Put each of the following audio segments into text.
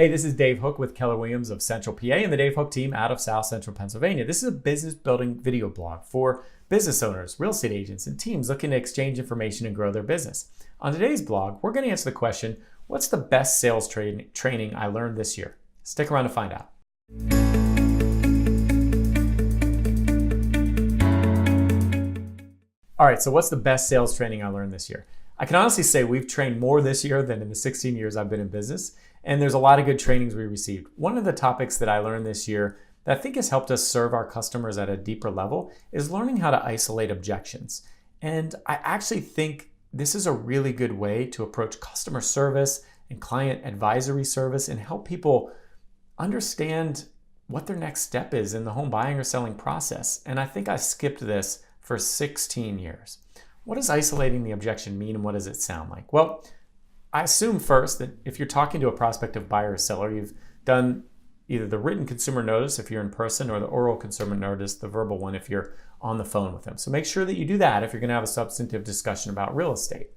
Hey, this is Dave Hooke with Keller Williams of Central PA and the Dave Hooke team out of South Central Pennsylvania. This is a business building video blog for business owners, real estate agents, and teams looking to exchange information and grow their business. On today's blog, we're going to answer the question, what's the best sales training I learned this year? Stick around to find out. All right, so what's the best sales training I learned this year? I can honestly say we've trained more this year than in the 16 years I've been in business, and there's a lot of good trainings we received. One of the topics that I learned this year that I think has helped us serve our customers at a deeper level is learning how to isolate objections. And I actually think this is a really good way to approach customer service and client advisory service and help people understand what their next step is in the home buying or selling process. And I think I skipped this for 16 years. What does isolating the objection mean and what does it sound like? Well, I assume first that if you're talking to a prospective buyer or seller, you've done either the written consumer notice if you're in person or the oral consumer notice, the verbal one if you're on the phone with them. So make sure that you do that if you're going to have a substantive discussion about real estate.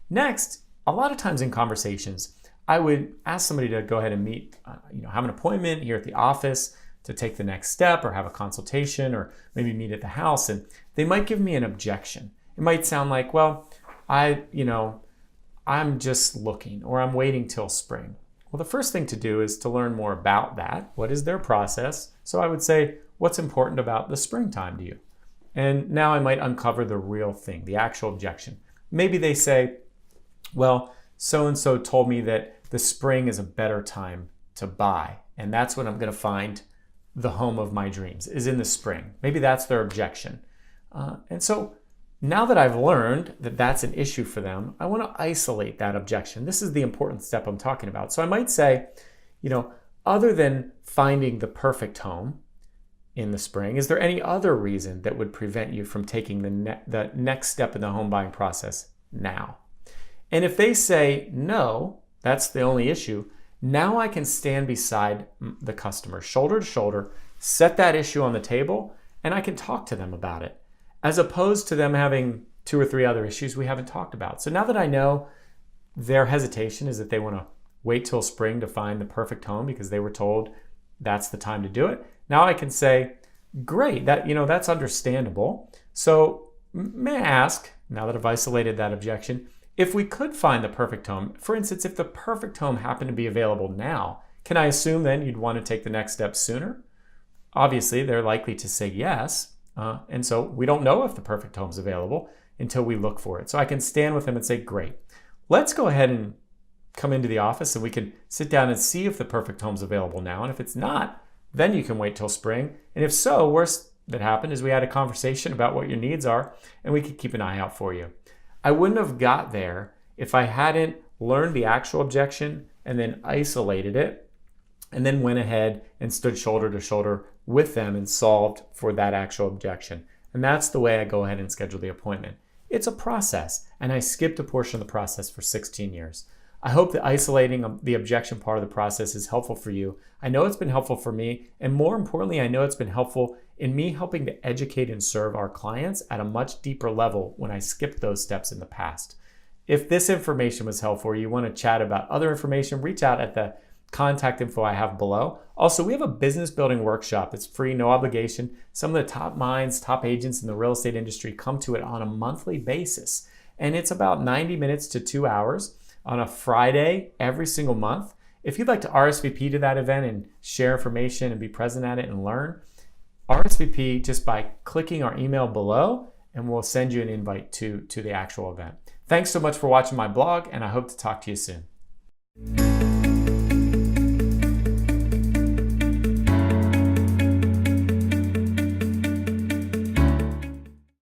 Next, a lot of times in conversations, I would ask somebody to go ahead and meet, have an appointment here at the office to take the next step or have a consultation or maybe meet at the house, and they might give me an objection. It might sound like, well, I'm just looking or I'm waiting till spring. Well, the first thing to do is to learn more about that. What is their process? So I would say, what's important about the springtime to you? And now I might uncover the real thing, the actual objection. Maybe they say, well, so-and-so told me that the spring is a better time to buy. And that's when I'm going to find the home of my dreams, is in the spring. Maybe that's their objection. And so now that I've learned that that's an issue for them, I want to isolate that objection. This is the important step I'm talking about. So I might say, other than finding the perfect home in the spring, is there any other reason that would prevent you from taking the next step in the home buying process now? And if they say no, that's the only issue, now I can stand beside the customer, shoulder to shoulder, set that issue on the table, and I can talk to them about it, as opposed to them having 2 or 3 other issues we haven't talked about. So now that I know their hesitation is that they want to wait till spring to find the perfect home because they were told that's the time to do it, now I can say, great, that's understandable. So may I ask, now that I've isolated that objection, if we could find the perfect home, for instance, if the perfect home happened to be available now, can I assume then you'd want to take the next step sooner? Obviously, they're likely to say yes. And so we don't know if the perfect home is available until we look for it. So I can stand with them and say, great, let's go ahead and come into the office and we can sit down and see if the perfect home is available now. And if it's not, then you can wait till spring. And if so, worst that happened is we had a conversation about what your needs are and we could keep an eye out for you. I wouldn't have got there if I hadn't learned the actual objection and then isolated it and then went ahead and stood shoulder to shoulder with them and solved for that actual objection. And that's the way I go ahead and schedule the appointment. It's a process, and I skipped a portion of the process for 16 years. I hope that isolating the objection part of the process is helpful for you. I know it's been helpful for me, and more importantly, I know it's been helpful in me helping to educate and serve our clients at a much deeper level when I skipped those steps in the past. If this information was helpful or you want to chat about other information, reach out at the contact info I have below. Also, we have a business building workshop. It's free, no obligation. Some of the top minds, top agents in the real estate industry come to it on a monthly basis. And it's about 90 minutes to 2 hours on a Friday every single month. If you'd like to RSVP to that event and share information and be present at it and learn, RSVP just by clicking our email below and we'll send you an invite to the actual event. Thanks so much for watching my blog, and I hope to talk to you soon.